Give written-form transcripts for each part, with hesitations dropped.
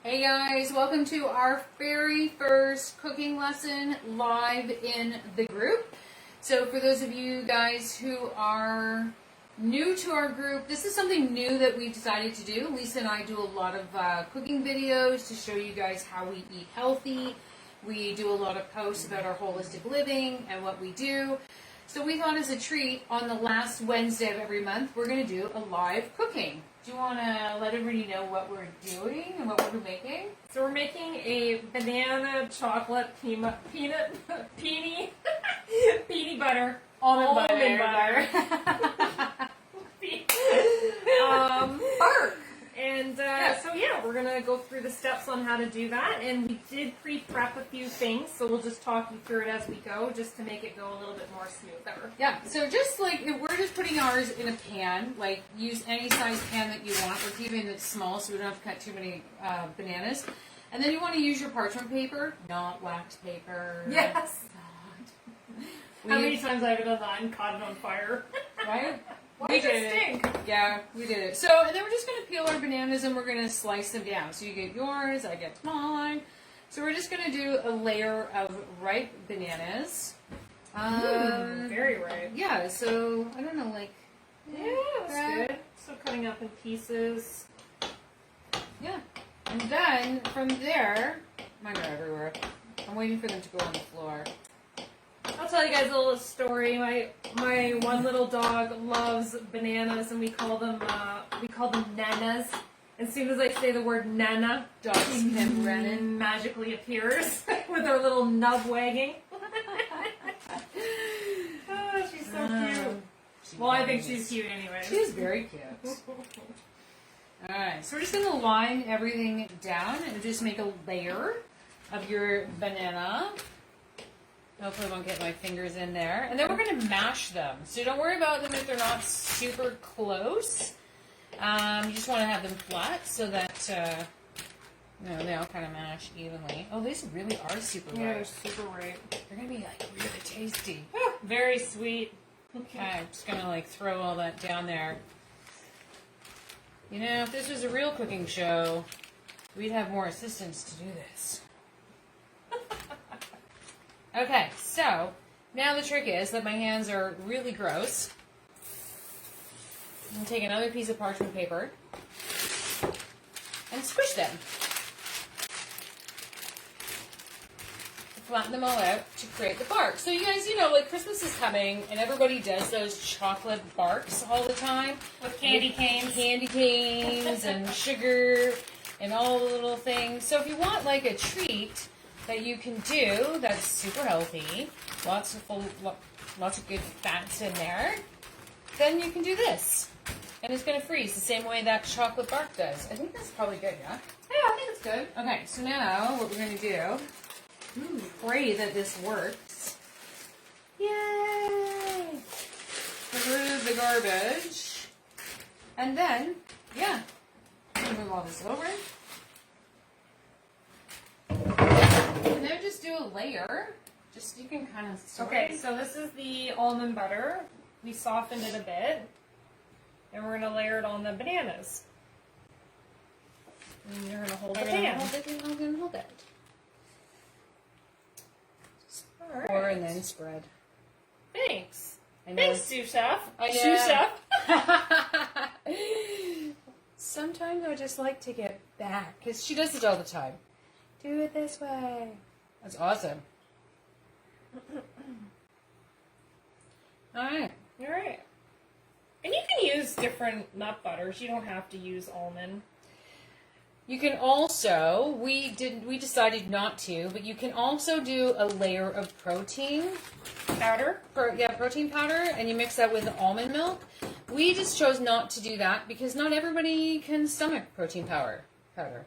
Hey guys, welcome to our very first cooking lesson live in the group. So for those of you guys who are new to our group, this is something new that we decided to do. Lisa and I do a lot of cooking videos to show you guys how we eat healthy. We do a lot of posts about our holistic living and what we do. So we thought as a treat, on the last Wednesday of every month, we're going to do a live cooking. Do you want to let everybody know what we're doing and what we're making? So we're making a banana chocolate peanut butter almond butter bark. And so yeah, we're gonna go through the steps on how to do that. And we did pre-prep a few things, so we'll just talk you through it as we go, just to make it go a little bit more smoother. Yeah. So just like if we're just putting ours in a pan, like use any size pan that you want. We're keeping it small so we don't have to cut too many bananas. And then you want to use your parchment paper, not wax paper. Yes. How many times I've done that and caught it on fire? Right? We did it. Yeah, we did it. So, and then we're just going to peel our bananas and we're going to slice them down. So you get yours, I get mine. So we're just going to do a layer of ripe bananas. Very ripe. Yeah, so, I don't know, like... Yeah, that's good. So cutting up in pieces. Yeah. And then, from there... Mine are everywhere. I'm waiting for them to go on the floor. I'll tell you guys a little story. My one little dog loves bananas, and we call them nanas. As soon as I say the word nana, Dogs can run in. magically appears with her little nub wagging. Oh, she's so cute. Well, I think she's cute anyway. She is very cute. Alright, so we're just going to line everything down and just make a layer of your banana. Hopefully I won't get my fingers in there. And then we're going to mash them. So don't worry about them if they're not super close. You just want to have them flat so that they all kind of mash evenly. Oh, these really are super ripe. Yeah, they're super ripe. They're going to be like really tasty. Very sweet. Okay, I'm just going to like throw all that down there. You know, if this was a real cooking show, we'd have more assistants to do this. Okay, so now the trick is that my hands are really gross. I'm going to take another piece of parchment paper and squish them. Flatten them all out to create the bark. So you guys, like Christmas is coming and everybody does those chocolate barks all the time. With candy canes. Candy canes and sugar and all the little things. So if you want like a treat that you can do that's super healthy, lots of good fats in there, then you can do this. And it's going to freeze the same way that chocolate bark does. I think that's probably good, yeah? Yeah, I think it's good. Okay, so now what we're going to do, pray that this works. Yay! Remove the garbage. And then, yeah, move all this over. And then just do a layer. Just, you can kind of sort. Okay, so this is the almond butter. We softened it a bit. And we're going to layer it on the bananas. And you're going to hold the pan. I'm going to hold it. All right. Pour and then spread. Thanks. I know. Thanks, sous chef. I know. Sous chef. Sometimes I just like to get back. Because she does it all the time. Do it this way. That's awesome. Alright. All right. And you can use different nut butters. You don't have to use almond. You can also, we decided not to, but you can also do a layer of protein Powder? Protein powder, and you mix that with almond milk. We just chose not to do that because not everybody can stomach protein powder,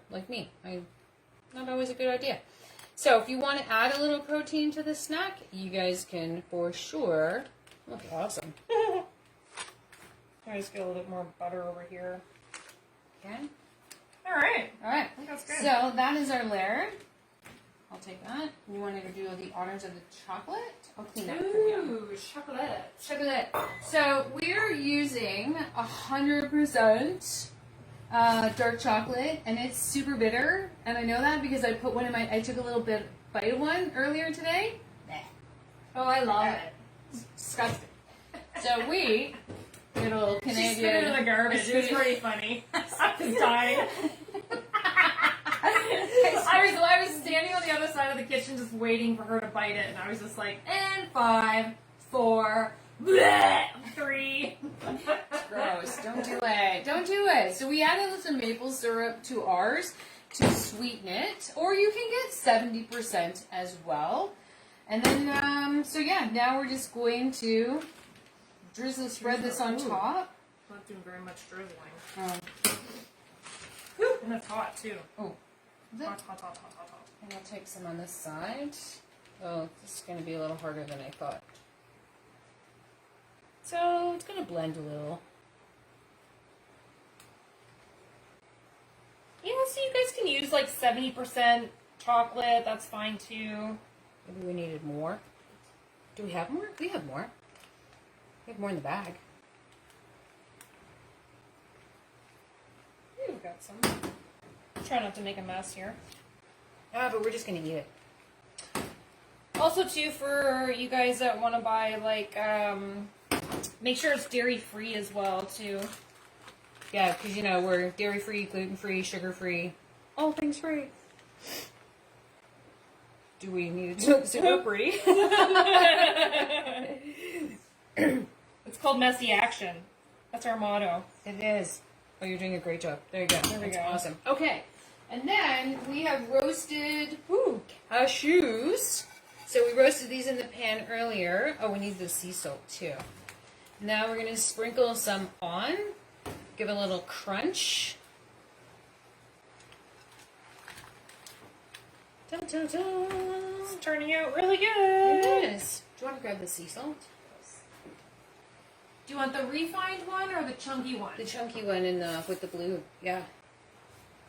like me. Not always a good idea. So if you want to add a little protein to the snack, you guys can for sure. That's awesome. I just get a little bit more butter over here. Okay. All right. I think that's good. So that is our layer. I'll take that. You want to do the honors of the chocolate? I'll clean that for you. Ooh, chocolate. Chocolate. So we're using 100% dark chocolate, and it's super bitter. And I know that because I put one in I took a little bite of one earlier today. Oh, I love it. It's disgusting. So we, little Canadian. She spit it in the garbage. It was pretty funny. I was dying. I was standing on the other side of the kitchen just waiting for her to bite it, and I was just like, and 5, 4, bleh, 3. It's gross. Don't do it. Don't do it. So we added some maple syrup to ours to sweeten it, or you can get 70% as well. And then, so yeah, now we're just going to spread this on top. Not doing very much drizzling. And it's hot too. Oh. Hot. And I'll take some on this side. Oh, this is going to be a little harder than I thought. So it's going to blend a little. Yeah, so you guys can use like 70% chocolate. That's fine too. Maybe we needed more. Do we have more? We have more. We have more in the bag. We've got some. Try not to make a mess here. Ah, but we're just going to eat it. Also, too, for you guys that want to buy, like, make sure it's dairy-free as well, too. Yeah, because, you know, we're dairy-free, gluten-free, sugar-free. All things free. Do we need to look super pretty? It's called Messy Action. That's our motto. It is. Oh, you're doing a great job. There you go. There we That's go. awesome. Okay. And then we have roasted cashews. So we roasted these in the pan earlier. Oh, we need the sea salt too. Now we're going to sprinkle some on. Give it a little crunch. Dun, dun, dun. It's turning out really good. It is. Do you want to grab the sea salt? Do you want the refined one or the chunky one? The chunky one in with the blue. Yeah.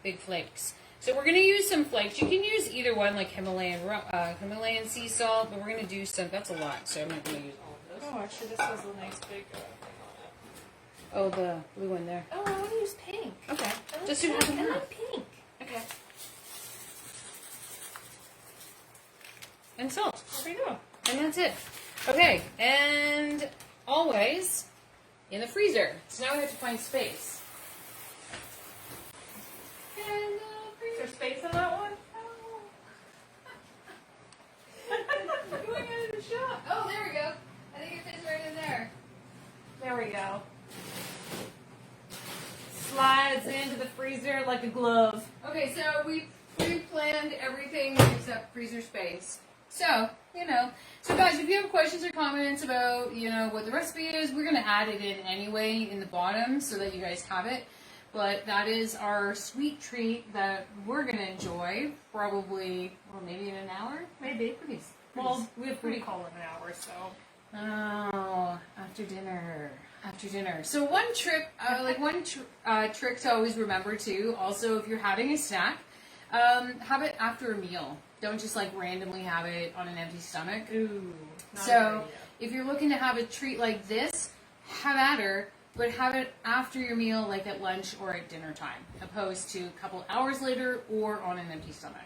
Big flakes. So we're going to use some flakes. You can use either one, like Himalayan sea salt, but we're going to do some. That's a lot, so I'm not going to use all of those. Oh, actually, this has a nice big thing on it. Oh, the blue one there. Oh, I want to use pink. Okay. I Just do half and half. like pink. Okay. And salt. There we go. And that's it. Okay. And always in the freezer. So now we have to find space. And Is there space in that one? going out of the shop. Oh, there we go. I think it fits right in there. There we go. Slides into the freezer like a glove. Okay, so we pre-planned everything except freezer space. So, you know. So guys, if you have questions or comments about, you know, what the recipe is, we're going to add it in anyway in the bottom so that you guys have it. But that is our sweet treat that we're going to enjoy probably, well, maybe in an hour? Maybe. Well, we have pretty call in an hour, so. Oh, after dinner. After dinner. So one trick, trick to always remember too, also if you're having a snack, have it after a meal. Don't just like randomly have it on an empty stomach. Ooh. So if you're looking to have a treat like this, have at her, but have it after your meal, like at lunch or at dinner time, opposed to a couple hours later or on an empty stomach.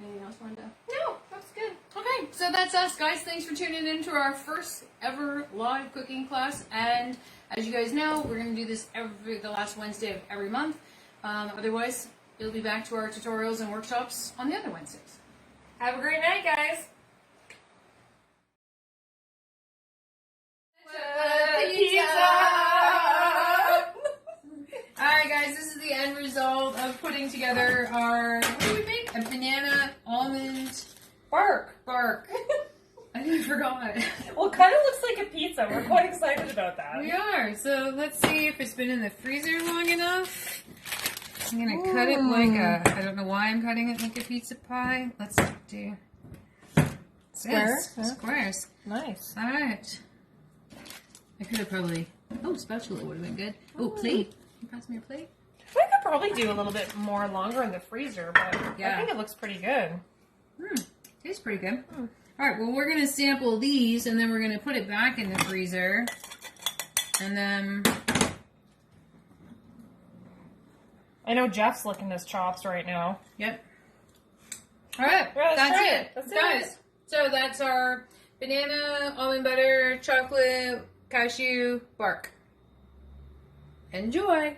Anything else, Wanda? No, that's good. Okay, so that's us, guys. Thanks for tuning in to our first ever live cooking class. And as you guys know, we're going to do this the last Wednesday of every month. Otherwise, it'll be back to our tutorials and workshops on the other Wednesdays. Have a great night, guys. Alright guys, this is the end result of putting together our, what did we make? A banana almond bark. I think I forgot. Well, it kind of looks like a pizza. We're quite excited about that. We are. So let's see if it's been in the freezer long enough. I'm going to cut it like I don't know why I'm cutting it like a pizza pie. Let's do Squares? Yes, squares. Nice. Alright. I could have probably, spatula would have been good. Oh, plate. Can you pass me your plate? I could probably do a little bit more longer in the freezer, but Yeah. I think it looks pretty good. Tastes pretty good. Alright, well, we're going to sample these, and then we're going to put it back in the freezer. And then... I know Jeff's licking his chops right now. Yep. All right, Well, let's that's try it, it. Let's do guys. it. So that's our banana, almond butter, chocolate, cashew, bark. Enjoy.